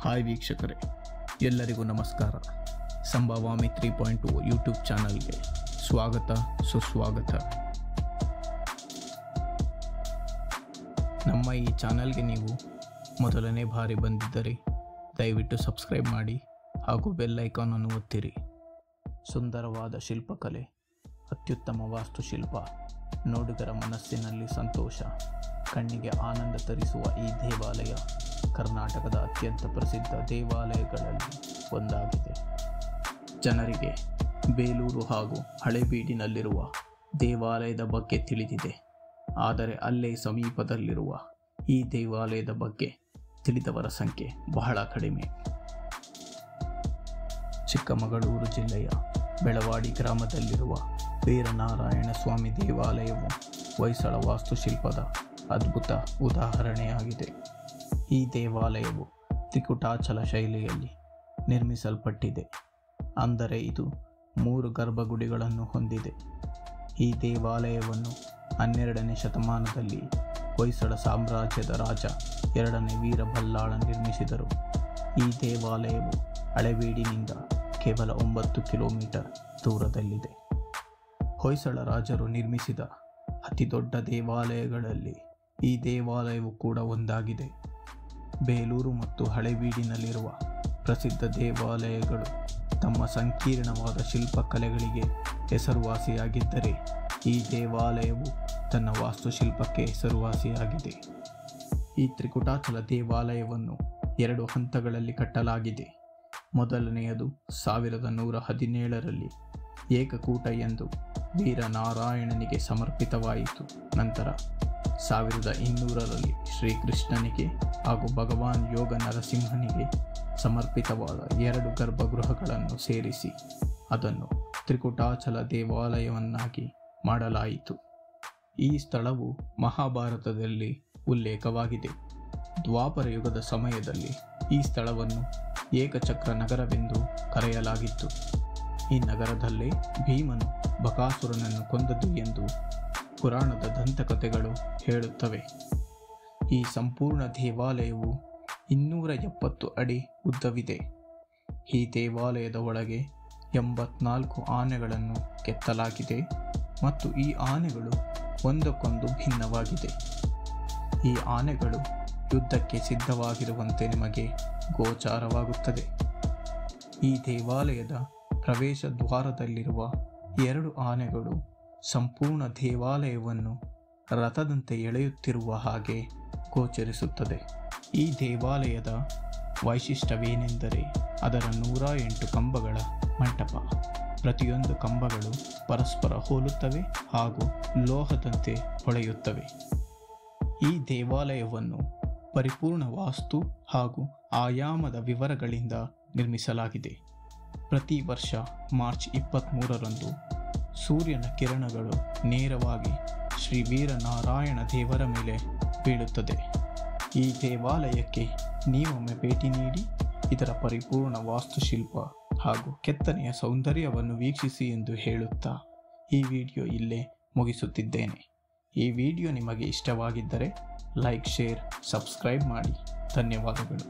Hi ವೀಕ್ಷಕರೇ, ಎಲ್ಲರಿಗೂ ನಮಸ್ಕಾರ. ಸಂಭವಾಮಿ 3.2 ಯೂಟ್ಯೂಬ್ ಚಾನಲ್ಗೆ ಸ್ವಾಗತ ಸುಸ್ವಾಗತ. ನಮ್ಮ ಈ ಚಾನಲ್ಗೆ ನೀವು ಮೊದಲನೇ ಬಾರಿ ಬಂದಿದ್ದರೆ ದಯವಿಟ್ಟು ಸಬ್ಸ್ಕ್ರೈಬ್ ಮಾಡಿ ಹಾಗೂ ಬೆಲ್ ಐಕಾನನ್ನು ಒತ್ತಿರಿ. ಸುಂದರವಾದ ಶಿಲ್ಪಕಲೆ, ಅತ್ಯುತ್ತಮ ವಾಸ್ತುಶಿಲ್ಪ, ನೋಡುಗರ ಮನಸ್ಸಿನಲ್ಲಿ ಸಂತೋಷ, ಕಣ್ಣಿಗೆ ಆನಂದ ತರಿಸುವ ಈ ದೇವಾಲಯ ಕರ್ನಾಟಕದ ಅತ್ಯಂತ ಪ್ರಸಿದ್ಧ ದೇವಾಲಯಗಳಲ್ಲಿ ಒಂದಾಗಿದೆ. ಜನರಿಗೆ ಬೇಲೂರು ಹಾಗೂ ಹಳೇಬೀಡಿನಲ್ಲಿರುವ ದೇವಾಲಯದ ಬಗ್ಗೆ ತಿಳಿದಿದೆ, ಆದರೆ ಅಲ್ಲೇ ಸಮೀಪದಲ್ಲಿರುವ ಈ ದೇವಾಲಯದ ಬಗ್ಗೆ ತಿಳಿದವರ ಸಂಖ್ಯೆ ಬಹಳ ಕಡಿಮೆ. ಚಿಕ್ಕಮಗಳೂರು ಜಿಲ್ಲೆಯ ಬೆಳವಾಡಿ ಗ್ರಾಮದಲ್ಲಿರುವ ವೀರನಾರಾಯಣ ಸ್ವಾಮಿ ದೇವಾಲಯವು ಹೊಯ್ಸಳ ವಾಸ್ತುಶಿಲ್ಪದ ಅದ್ಭುತ ಉದಾಹರಣೆಯಾಗಿದೆ. ಈ ದೇವಾಲಯವು ತ್ರಿಕುಟಾಚಲ ಶೈಲಿಯಲ್ಲಿ ನಿರ್ಮಿಸಲ್ಪಟ್ಟಿದೆ, ಅಂದರೆ ಇದು 3 ಗರ್ಭಗುಡಿಗಳನ್ನು ಹೊಂದಿದೆ. ಈ ದೇವಾಲಯವನ್ನು 12ನೇ ಶತಮಾನದಲ್ಲಿ ಹೊಯ್ಸಳ ಸಾಮ್ರಾಜ್ಯದ ರಾಜ 2ನೇ ವೀರಬಲ್ಲಾಳ ನಿರ್ಮಿಸಿದರು. ಈ ದೇವಾಲಯವು ಹಳೇಬೀಡಿನಿಂದ ಕೇವಲ 9 ಕಿಲೋಮೀಟರ್ ದೂರದಲ್ಲಿದೆ. ಹೊಯ್ಸಳ ರಾಜರು ನಿರ್ಮಿಸಿದ ಅತಿದೊಡ್ಡ ದೇವಾಲಯಗಳಲ್ಲಿ ಈ ದೇವಾಲಯವು ಕೂಡ ಒಂದಾಗಿದೆ. ಬೇಲೂರು ಮತ್ತು ಹಳೇಬೀಡಿನಲ್ಲಿರುವ ಪ್ರಸಿದ್ಧ ದೇವಾಲಯಗಳು ತಮ್ಮ ಸಂಕೀರ್ಣವಾದ ಶಿಲ್ಪಕಲೆಗಳಿಗೆ ಹೆಸರುವಾಸಿಯಾಗಿದ್ದರೆ, ಈ ದೇವಾಲಯವು ತನ್ನ ವಾಸ್ತುಶಿಲ್ಪಕ್ಕೆ ಹೆಸರುವಾಸಿಯಾಗಿದೆ. ಈ ತ್ರಿಕುಟಾಚಲ ದೇವಾಲಯವನ್ನು 2 ಹಂತಗಳಲ್ಲಿ ಕಟ್ಟಲಾಗಿದೆ. ಮೊದಲನೆಯದು 1117ರಲ್ಲಿ ಏಕಕೂಟ ಎಂದು ವೀರನಾರಾಯಣನಿಗೆ ಸಮರ್ಪಿತವಾಯಿತು. ನಂತರ 1200ರಲ್ಲಿ ಶ್ರೀಕೃಷ್ಣನಿಗೆ ಹಾಗೂ ಭಗವಾನ್ ಯೋಗ ನರಸಿಂಹನಿಗೆ ಸಮರ್ಪಿತವಾದ 2 ಗರ್ಭಗೃಹಗಳನ್ನು ಸೇರಿಸಿ ಅದನ್ನು ತ್ರಿಕುಟಾಚಲ ದೇವಾಲಯವನ್ನಾಗಿ ಮಾಡಲಾಯಿತು. ಈ ಸ್ಥಳವು ಮಹಾಭಾರತದಲ್ಲಿ ಉಲ್ಲೇಖವಾಗಿದೆ. ದ್ವಾಪರ ಯುಗದ ಸಮಯದಲ್ಲಿ ಈ ಸ್ಥಳವನ್ನು ಏಕಚಕ್ರ ನಗರವೆಂದು ಕರೆಯಲಾಗಿತ್ತು. ಈ ನಗರದಲ್ಲೇ ಭೀಮನು ಬಕಾಸುರನನ್ನು ಕೊಂದದ್ದು ಎಂದು ಪುರಾಣದ ದಂತಕಥೆಗಳು ಹೇಳುತ್ತವೆ. ಈ ಸಂಪೂರ್ಣ ದೇವಾಲಯವು 270 ಅಡಿ ಉದ್ದವಿದೆ. ಈ ದೇವಾಲಯದ ಒಳಗೆ 84 ಆನೆಗಳನ್ನು ಕೆತ್ತಲಾಗಿದೆ ಮತ್ತು ಈ ಆನೆಗಳು ಒಂದಕ್ಕೊಂದು ಭಿನ್ನವಾಗಿದೆ. ಈ ಆನೆಗಳು ಯುದ್ಧಕ್ಕೆ ಸಿದ್ಧವಾಗಿರುವಂತೆ ನಿಮಗೆ ಗೋಚಾರವಾಗುತ್ತದೆ. ಈ ದೇವಾಲಯದ ಪ್ರವೇಶ ದ್ವಾರದಲ್ಲಿರುವ 2 ಆನೆಗಳು ಸಂಪೂರ್ಣ ದೇವಾಲಯವನ್ನು ರಥದಂತೆ ಎಳೆಯುತ್ತಿರುವ ಹಾಗೆ ಗೋಚರಿಸುತ್ತದೆ. ಈ ದೇವಾಲಯದ ವೈಶಿಷ್ಟ್ಯವೇನೆಂದರೆ ಅದರ 108 ಕಂಬಗಳ ಮಂಟಪ. ಪ್ರತಿಯೊಂದು ಕಂಬಗಳು ಪರಸ್ಪರ ಹೋಲುತ್ತವೆ ಹಾಗೂ ಲೋಹದಂತೆ ಹೊಳೆಯುತ್ತವೆ. ಈ ದೇವಾಲಯವನ್ನು ಪರಿಪೂರ್ಣ ವಾಸ್ತು ಹಾಗೂ ಆಯಾಮದ ವಿವರಗಳಿಂದ ನಿರ್ಮಿಸಲಾಗಿದೆ. ಪ್ರತಿ ವರ್ಷ ಮಾರ್ಚ್ 23ರಂದು ಸೂರ್ಯನ ಕಿರಣಗಳು ನೇರವಾಗಿ ಶ್ರೀ ವೀರನಾರಾಯಣ ದೇವರ ಮೇಲೆ ಬೀಳುತ್ತದೆ. ಈ ದೇವಾಲಯಕ್ಕೆ ನೀವೊಮ್ಮೆ ಭೇಟಿ ನೀಡಿ ಇದರ ಪರಿಪೂರ್ಣ ವಾಸ್ತುಶಿಲ್ಪ ಹಾಗೂ ಕೆತ್ತನೆಯ ಸೌಂದರ್ಯವನ್ನು ವೀಕ್ಷಿಸಿ ಎಂದು ಹೇಳುತ್ತಾ ಈ ವಿಡಿಯೋ ಇಲ್ಲೇ ಮುಗಿಸುತ್ತಿದ್ದೇನೆ. ಈ ವಿಡಿಯೋ ನಿಮಗೆ ಇಷ್ಟವಾಗಿದ್ದರೆ ಲೈಕ್, ಶೇರ್, ಸಬ್ಸ್ಕ್ರೈಬ್ ಮಾಡಿ. ಧನ್ಯವಾದಗಳು.